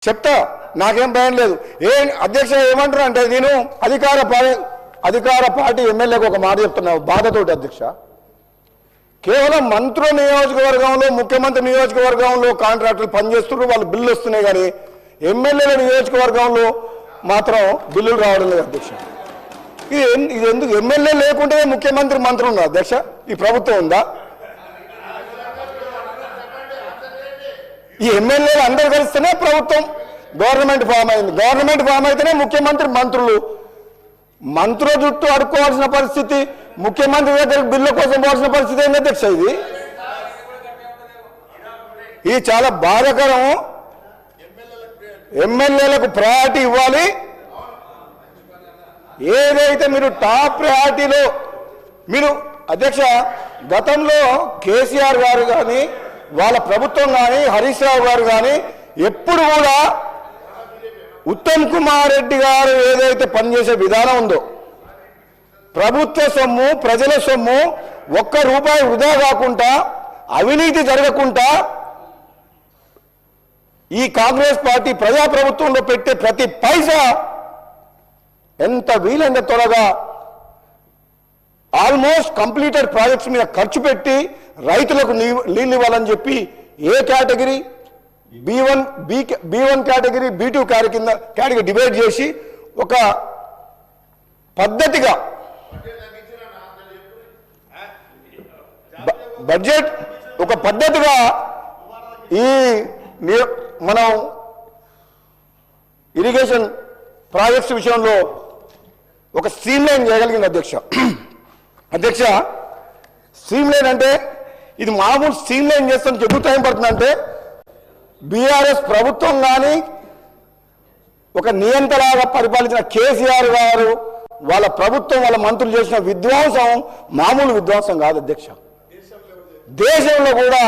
చెప్తా, నాకేం భయం లేదు. అధ్యక్ష ఏమంటారు అంటే, నేను అధికార పార్టీ ఎమ్మెల్యేకి ఒక మాట చెప్తున్నావు బాధతోటి అధ్యక్ష. కేవలం మంత్రుల నియోజకవర్గంలో, ముఖ్యమంత్రి నియోజకవర్గంలో కాంట్రాక్టర్లు పనిచేస్తున్నారు, వాళ్ళు బిల్లు వస్తున్నాయి, కానీ ఎమ్మెల్యేల నియోజకవర్గంలో మాత్రం బిల్లులు రావడం లేదు అధ్యక్ష. ఇది ఎందుకు? ఎమ్మెల్యే లేకుంటే ముఖ్యమంత్రి మంత్రి ఉందా అధ్యక్ష? ఈ ప్రభుత్వం ఉందా? ఈ ఎమ్మెల్యేలు అందరూ కలిస్తేనే ప్రభుత్వం గవర్నమెంట్ ఫామ్ అయింది. గవర్నమెంట్ ఫామ్ అయితేనే ముఖ్యమంత్రి మంత్రులు. మంత్రుల జుట్టు అడుక్కోవాల్సిన పరిస్థితి, ముఖ్యమంత్రి దగ్గర బిల్లు కోసం పోవాల్సిన పరిస్థితి ఏంటి అధ్యక్ష? ఇది చాలా బాధాకరం. ఎమ్మెల్యేలకు ప్రయారిటీ ఇవ్వాలి. ఏదైతే మీరు టాప్ ప్రయారిటీలో మీరు అధ్యక్ష, గతంలో కేసీఆర్ గారు కానీ, వాళ్ళ ప్రభుత్వం కానీ, హరీష్ రావు గారు కానీ ఎప్పుడు కూడా ఉత్తమ్ కుమార్ రెడ్డి గారు ఏదైతే పనిచేసే విధానం ఉందో, ప్రభుత్వ సొమ్ము, ప్రజల సొమ్ము, ఒక్క రూపాయి వృధా కాకుండా, అవినీతి జరగకుండా ఈ కాంగ్రెస్ పార్టీ ప్రజాప్రభుత్వంలో పెట్టే ప్రతి పైసా ఎంత వీలైనంత త్వరగా ఆల్మోస్ట్ కంప్లీటెడ్ ప్రాజెక్ట్స్ మీద ఖర్చు పెట్టి రైతులకు నీళ్ళు ఇవ్వాలని చెప్పి A category, B1 category, B2 category divide చేసి ఒక పద్ధతిగా బడ్జెట్, ఒక పద్ధతిగా ఈ మనం ఇరిగేషన్ ప్రాజెక్ట్స్ విషయంలో ఒక స్ట్రీమ్లైన్ చేయగలిగింది అధ్యక్ష. అధ్యక్ష, స్ట్రీమ్లైన్ అంటే ఇది మామూలు స్ట్రీమ్లైన్ చేస్తాను ఎక్కువ టైం పడుతుందంటే, బీఆర్ఎస్ ప్రభుత్వం కానీ, ఒక నియంత్రణగా పరిపాలించిన కేసీఆర్ గారు, వాళ్ళ ప్రభుత్వం, వాళ్ళ మంత్రులు చేసిన విధ్వంసం మామూలు విధ్వంసం కాదు అధ్యక్ష. దేశంలో కూడా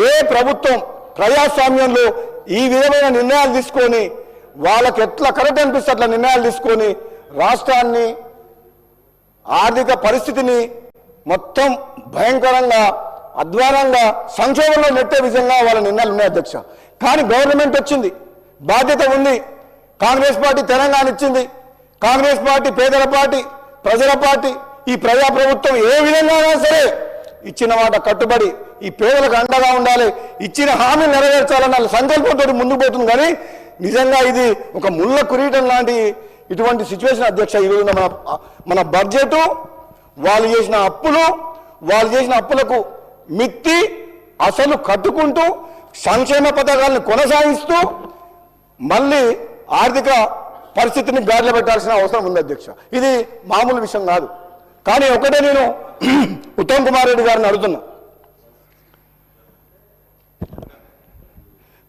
ఏ ప్రభుత్వం ప్రజాస్వామ్యంలో ఈ విధమైన నిర్ణయాలు తీసుకొని, వాళ్ళకి ఎట్లా కరెక్ట్ అనిపిస్తే అట్లా నిర్ణయాలు తీసుకొని రాష్ట్రాన్ని, ఆర్థిక పరిస్థితిని మొత్తం భయంకరంగా, అధ్వానంగా, సంక్షోభంలో నెట్టే విధంగా వాళ్ళ నిర్ణయాలు ఉన్నాయి అధ్యక్ష. కానీ గవర్నమెంట్ వచ్చింది, బాధ్యత ఉంది. కాంగ్రెస్ పార్టీ తెలంగాణ ఇచ్చింది. కాంగ్రెస్ పార్టీ పేదల పార్టీ, ప్రజల పార్టీ. ఈ ప్రజాప్రభుత్వం ఏ విధంగా సరే ఇచ్చిన మాట కట్టుబడి ఈ పేదలకు అండగా ఉండాలి, ఇచ్చిన హామీలు నెరవేర్చాలన్న సంకల్పంతో ముందుకు పోతుంది. కానీ నిజంగా ఇది ఒక ముళ్ళ కురీటం లాంటి ఇటువంటి సిచ్యువేషన్ అధ్యక్ష. ఈరోజు మన బడ్జెట్, వాళ్ళు చేసిన అప్పులకు మిత్తి అసలు కట్టుకుంటూ, సంక్షేమ పథకాలను కొనసాగిస్తూ మళ్ళీ ఆర్థిక పరిస్థితిని గాడిలో పెట్టాల్సిన అవసరం ఉంది అధ్యక్ష. ఇది మామూలు విషయం కాదు. కానీ ఒకటే నేను ఉత్తమ్ కుమార్ రెడ్డి గారిని అడుగుతున్నా,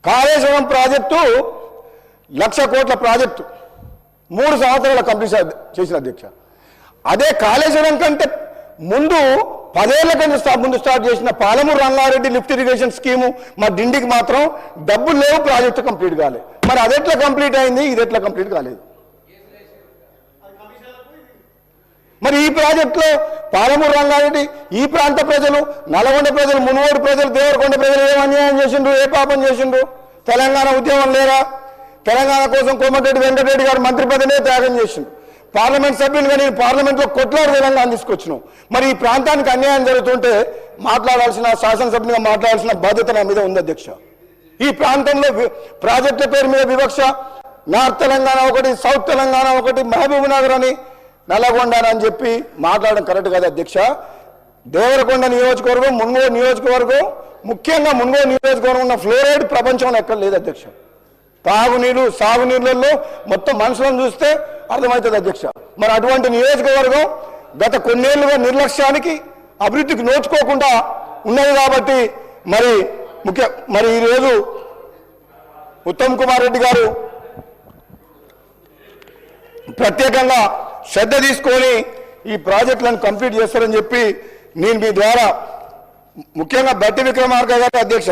కాళేశ్వరం ప్రాజెక్టు 1,00,000 కోట్ల ప్రాజెక్టు 3 సంవత్సరాల కంప్లీట్ చేసిన అధ్యక్ష. అదే కాళేశ్వరం కంటే ముందు 10 ఏళ్ల కంటే ముందు స్టార్ట్ చేసిన Palamuru Rangareddy lift irrigation scheme మా డిండికి మాత్రం డబ్బులు లేవు, ప్రాజెక్టు కంప్లీట్ కాలేదు. మరి అది ఎట్లా కంప్లీట్ అయింది, ఇది ఎట్లా కంప్లీట్ కాలేదు? మరి ఈ ప్రాజెక్టులో పాలమూరు రంగారెడ్డి, ఈ ప్రాంత ప్రజలు, నల్గొండ ప్రజలు, మునుగోడు ప్రజలు, దేవరకొండ ప్రజలు ఏం అన్యాయం చేసిండ్రు, ఏ పాపం చేసిండ్రు? తెలంగాణ ఉద్యమం లేరా? తెలంగాణ కోసం కోమటిరెడ్డి వెంకటరెడ్డి గారు మంత్రి పదవినే త్యాగం చేసిండు. పార్లమెంట్ సభ్యులుగా నేను పార్లమెంట్లో కొట్లాడి తెలంగాణ తీసుకొచ్చినాం. మరి ఈ ప్రాంతానికి అన్యాయం జరుగుతుంటే మాట్లాడాల్సిన, శాసనసభ్యునిగా మాట్లాడాల్సిన బాధ్యత నా మీద ఉంది అధ్యక్ష. ఈ ప్రాంతంలో ప్రాజెక్టుల పేరు మీద వివక్ష, నార్త్ తెలంగాణ ఒకటి, సౌత్ తెలంగాణ ఒకటి, మహబూబ్ నగర్ అని, నల్లగొండ అని చెప్పి మాట్లాడడం కరెక్ట్ కాదు అధ్యక్ష. దేవరకొండ నియోజకవర్గం, మున్గోడు నియోజకవర్గం, ముఖ్యంగా మున్గోడు నియోజకవర్గం ఉన్న ఫ్లోరైడ్ ప్రపంచంలో ఎక్కడ లేదు అధ్యక్ష. తాగునీరు, సాగునీళ్ళల్లో మొత్తం మనుషులను చూస్తే అర్థమవుతుంది అధ్యక్ష. మరి అటువంటి నియోజకవర్గం గత కొన్నేళ్లుగా నిర్లక్ష్యానికి, అభివృద్ధికి నోచుకోకుండా ఉన్నది. కాబట్టి మరి ఈరోజు ఉత్తమ్ కుమార్ రెడ్డి గారు ప్రత్యేకంగా శ్రద్ధ తీసుకొని ఈ ప్రాజెక్టులను కంప్లీట్ చేస్తారని చెప్పి నేను మీ ద్వారా, ముఖ్యంగా బట్టి విక్రమార్క గారు అధ్యక్ష,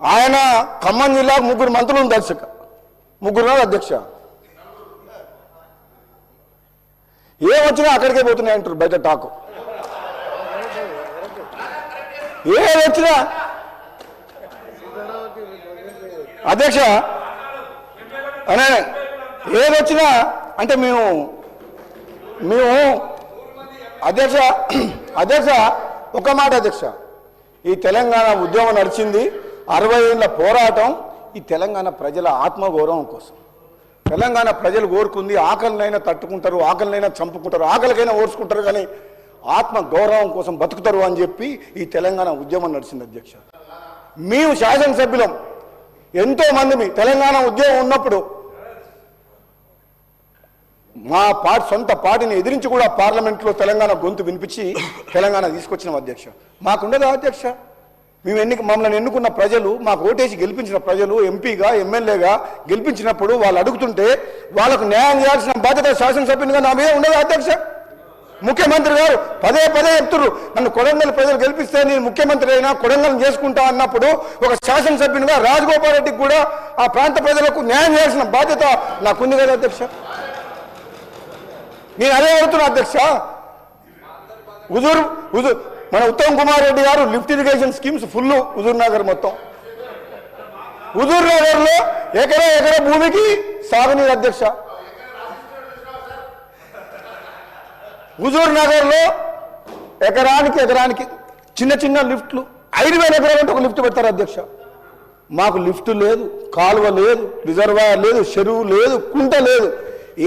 ఆయన ఖమ్మం జిల్లాకు 3 మంత్రులు దర్శక, 3 అధ్యక్ష. ఏమొచ్చినా అక్కడికే పోతున్నాయి అంటారు బయట టాకు. ఏదొచ్చినా అధ్యక్ష అనే ఏదొచ్చినా అంటే మేము అధ్యక్ష అధ్యక్ష ఒక మాట అధ్యక్ష, ఈ తెలంగాణ ఉద్యమం నడిచింది 60 ఏళ్ల పోరాటం ఈ తెలంగాణ ప్రజల ఆత్మగౌరవం కోసం. తెలంగాణ ప్రజలు కోరుకుంది ఆకలినైనా తట్టుకుంటారు, ఆకలినైనా చంపుకుంటారు, ఆకలికైనా ఓర్చుకుంటారు, కానీ ఆత్మ గౌరవం కోసం బతుకుతారు అని చెప్పి ఈ తెలంగాణ ఉద్యమం నడిచింది అధ్యక్ష. మేము శాసనసభ్యులం ఎంతో మంది తెలంగాణ ఉద్యమం ఉన్నప్పుడు మా సొంత పార్టీని ఎదిరించి కూడా పార్లమెంట్లో తెలంగాణ గొంతు వినిపించి తెలంగాణ తీసుకొచ్చినాం అధ్యక్ష. మాకుండదా అధ్యక్ష? మమ్మల్ని ఎన్నుకున్న ప్రజలు, మాకు ఓటేసి గెలిపించిన ప్రజలు ఎంపీగా ఎమ్మెల్యేగా గెలిపించినప్పుడు వాళ్ళు అడుగుతుంటే వాళ్ళకు న్యాయం చేయాల్సిన బాధ్యత శాసనసభ్యునిగా నా మీద ఉండదా అధ్యక్ష? ముఖ్యమంత్రి గారు పదే చెప్తున్నారు, నన్ను కొడంగల్ ప్రజలు గెలిపిస్తే నేను ముఖ్యమంత్రి అయినా కొడంగల్ చేసుకుంటా అన్నప్పుడు ఒక శాసనసభ్యునిగా రాజగోపాల్ రెడ్డికి కూడా ఆ ప్రాంత ప్రజలకు న్యాయం చేయాల్సిన బాధ్యత నాకుంది కదా అధ్యక్ష. నేను అదే అడుగుతున్నా అధ్యక్ష. మన ఉత్తమ్ కుమార్ రెడ్డి గారు lift irrigation schemes full Huzur Nagar మొత్తం, హుజూర్ నగర్ లో ఎకరా భూమికి సాగునీరు అధ్యక్ష. హుజూర్ నగర్ లో ఎకరానికి చిన్న లిఫ్ట్లు 5,000 ఎకరాలంటే ఒక లిఫ్ట్ పెడతారు అధ్యక్ష. మాకు లిఫ్ట్ లేదు, కాలువ లేదు, రిజర్వాయర్ లేదు, చెరువు లేదు, కుంట లేదు.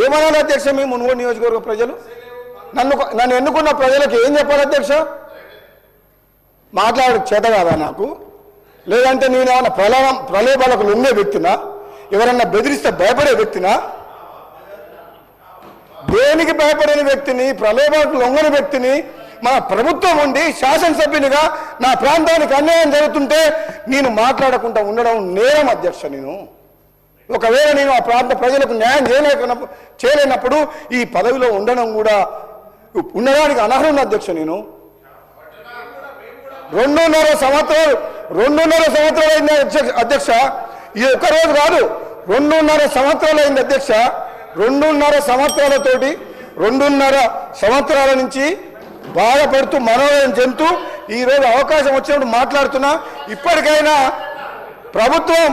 ఏమనాలి అధ్యక్ష? మేము మునుగోడు నియోజకవర్గ ప్రజలు నన్ను ఎన్నుకున్న ప్రజలకు ఏం చెప్పాలి అధ్యక్ష? మాట్లాడే చేత కాదా నాకు? లేదంటే నేను ఏమన్నా ప్రలోభాలకు లొంగే వ్యక్తినా? ఎవరన్నా బెదిరిస్తే భయపడే వ్యక్తినా? దేనికి భయపడని వ్యక్తిని, ప్రలోభాలకు లొంగని వ్యక్తిని మన ప్రభుత్వం ఉండి శాసనసభ్యునిగా నా ప్రాంతానికి అన్యాయం జరుగుతుంటే నేను మాట్లాడకుండా ఉండడం నేరం అధ్యక్ష. ఒకవేళ నేను ఆ ప్రాంత ప్రజలకు న్యాయం చేయలేనప్పుడు ఈ పదవిలో ఉండడానికి అనర్హం అధ్యక్ష. నేను 2.5 సంవత్సరాలు అయింది అధ్యక్ష. ఇది ఒక్కరోజు కాదు, 2.5 సంవత్సరాలు అయింది అధ్యక్ష. 2.5 సంవత్సరాలతోటి 2.5 సంవత్సరాల నుంచి బాధపడుతూ మనోరంజన చెందుతూ ఈరోజు అవకాశం వచ్చినప్పుడు మాట్లాడుతున్నా. ఇప్పటికైనా ప్రభుత్వం,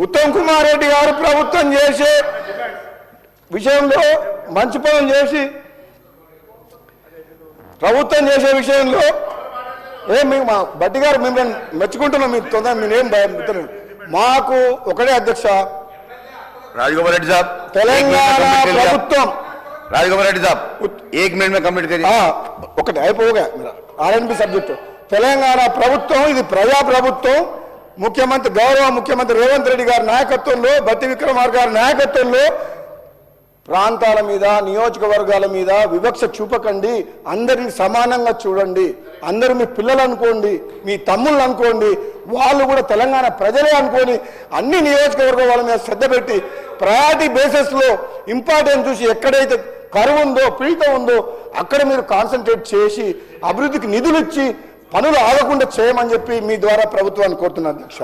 ఉత్తమ్ కుమార్ రెడ్డి గారు ప్రభుత్వం చేసే విషయంలో మంచి పనులు చేసి ప్రభుత్వం చేసే విషయంలో మా బట్టి గారు మిమ్మల్ని మెచ్చుకుంటున్నాం. మీరు తొందర మీరేం మాకు ఒకటే అధ్యక్ష, राजगोपाल रेड्डी साहब తెలంగాణ ప్రభుత్వం राजगोपाल रेड्डी साहब 1 मिनट में कंप्लीट करिए. ఒకటి అయిపోగా ఆర్ఎన్బి సబ్జెక్టు. తెలంగాణ ప్రభుత్వం ఇది ప్రజా ప్రభుత్వం. గౌరవ ముఖ్యమంత్రి రేవంత్ రెడ్డి గారి నాయకత్వంలో, బట్టి విక్రమార్క గారి నాయకత్వంలో ప్రాంతాల మీద, నియోజకవర్గాల మీద వివక్ష చూపకండి. అందరిని సమానంగా చూడండి. అందరూ మీ పిల్లలు అనుకోండి, మీ తమ్ముళ్ళు అనుకోండి, వాళ్ళు కూడా తెలంగాణ ప్రజలే అనుకోని అన్ని నియోజకవర్గాల వాళ్ళ మీద శ్రద్ధ పెట్టి ప్రయారిటీ బేసిస్లో ఇంపార్టెన్స్ చూసి ఎక్కడైతే కరువు ఉందో, పీడిత ఉందో అక్కడ మీరు కాన్సన్ట్రేట్ చేసి అభివృద్ధికి నిధులు ఇచ్చి పనులు ఆగకుండా చేయమని చెప్పి మీ ద్వారా ప్రభుత్వాన్ని కోరుతున్నా అధ్యక్ష.